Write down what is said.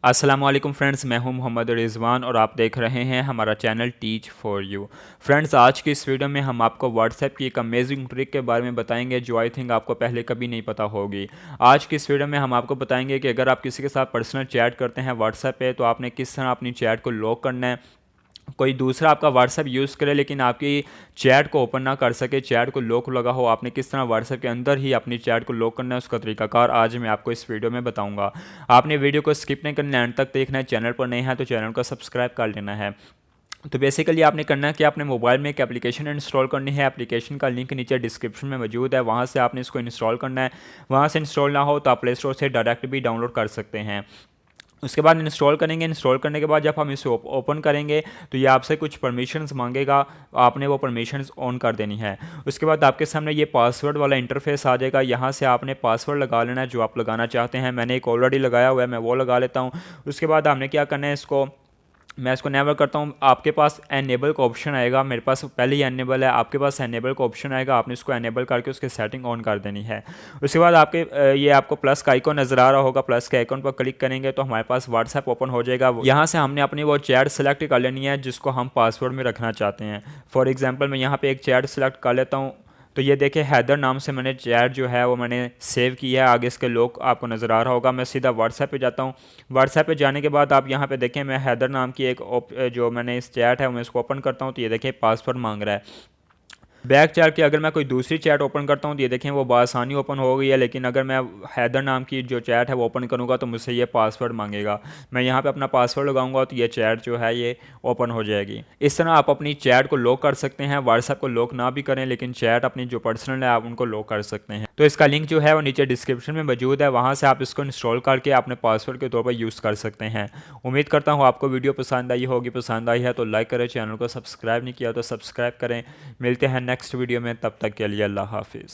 अस्सलाम वालेकुम फ्रेंड्स, मैं हूं मोहम्मद रिजवान और आप देख रहे हैं हमारा channel teach for you. Friends, आज की इस वीडियो में हम आपको व्हाट्सएप की एक अमेजिंग ट्रिक के बारे में बताएंगे जो आई थिंक आपको पहले कभी नहीं पता होगी। आज की इस वीडियो में हम आपको बताएंगे कि अगर आप किसी के साथ पर्सनल चैट करते हैं व्हाट्सएप पे तो आपने किस तरह अपनी चैट को लॉक करना है। कोई दूसरा आपका व्हाट्सएप यूज़ करे लेकिन आपकी चैट को ओपन ना कर सके, चैट को लॉक लगा हो, आपने किस तरह व्हाट्सएप के अंदर ही अपनी चैट को लॉक करना है, उसका तरीकाकार आज मैं आपको इस वीडियो में बताऊंगा। आपने वीडियो को स्किप नहीं करना, एंड तक देखना है। चैनल पर नहीं है तो चैनल को सब्सक्राइब कर लेना है। तो बेसिकली आपने करना है कि आपने मोबाइल में एक एप्लीकेशन इंस्टॉल करनी है। एप्लीकेशन का लिंक नीचे डिस्क्रिप्शन में मौजूद है, वहाँ से आपने इसको इंस्टॉल करना है। वहाँ से इंस्टॉल ना हो तो आप प्ले स्टोर से डायरेक्ट भी डाउनलोड कर सकते हैं। उसके बाद इंस्टॉल करेंगे। इंस्टॉल करने के बाद जब हम इसे ओपन करेंगे तो ये आपसे कुछ परमिशंस मांगेगा, आपने वो परमिशंस ऑन कर देनी है। उसके बाद आपके सामने ये पासवर्ड वाला इंटरफेस आ जाएगा। यहाँ से आपने पासवर्ड लगा लेना है जो आप लगाना चाहते हैं। मैंने एक ऑलरेडी लगाया हुआ है, मैं वो लगा लेता हूँ। उसके बाद आपने क्या करना है, मैं इसको नेवर करता हूँ। आपके पास एनेबल का ऑप्शन आएगा, मेरे पास पहले ही एनेबल है, आपके पास एनेबल का ऑप्शन आएगा। आपने इसको एनेबल करके उसकी सेटिंग ऑन कर देनी है। उसके बाद ये आपको प्लस का आइकॉन नज़र आ रहा होगा, प्लस के आइकॉन पर क्लिक करेंगे तो हमारे पास व्हाट्सएप ओपन हो जाएगा। यहाँ से हमने अपनी वो चैट सेलेक्ट कर लेनी है जिसको हम पासवर्ड में रखना चाहते हैं। फॉर एग्जाम्पल मैं यहाँ पर एक चैट सेलेक्ट कर लेता हूँ। तो ये देखिए, हैदर नाम से मैंने चैट जो है वो मैंने सेव किया है। आगे इसके लोग आपको नज़र आ रहा होगा। मैं सीधा व्हाट्सएप पे जाता हूँ। व्हाट्सएप पे जाने के बाद आप यहाँ पे देखें, मैं हैदर नाम की जो मैंने इस चैट है मैं इसको ओपन करता हूँ तो ये देखिए पासवर्ड मांग रहा है। बैक चैट की अगर मैं कोई दूसरी चैट ओपन करता हूँ तो ये देखें वो बआसानी ओपन हो गई है, लेकिन अगर मैं हैदर नाम की जो चैट है वो ओपन करूँगा तो मुझसे ये पासवर्ड मांगेगा। मैं यहाँ पे अपना पासवर्ड लगाऊंगा तो ये चैट जो है ये ओपन हो जाएगी। इस तरह आप अपनी चैट को लॉक कर सकते हैं। व्हाट्सएप को लॉक ना भी करें लेकिन चैट अपनी जो पर्सनल है आप उनको लॉक कर सकते हैं। तो इसका लिंक जो है वो नीचे डिस्क्रिप्शन में मौजूद है, वहाँ से आप इसको इंस्टॉल करके अपने पासवर्ड के तौर पर यूज़ कर सकते हैं। उम्मीद करता हूँ आपको वीडियो पसंद आई होगी। पसंद आई है तो लाइक करें, चैनल को सब्सक्राइब नहीं किया तो सब्सक्राइब करें। मिलते हैं नेक्स्ट वीडियो में, तब तक के लिए अल्लाह हाफिज़।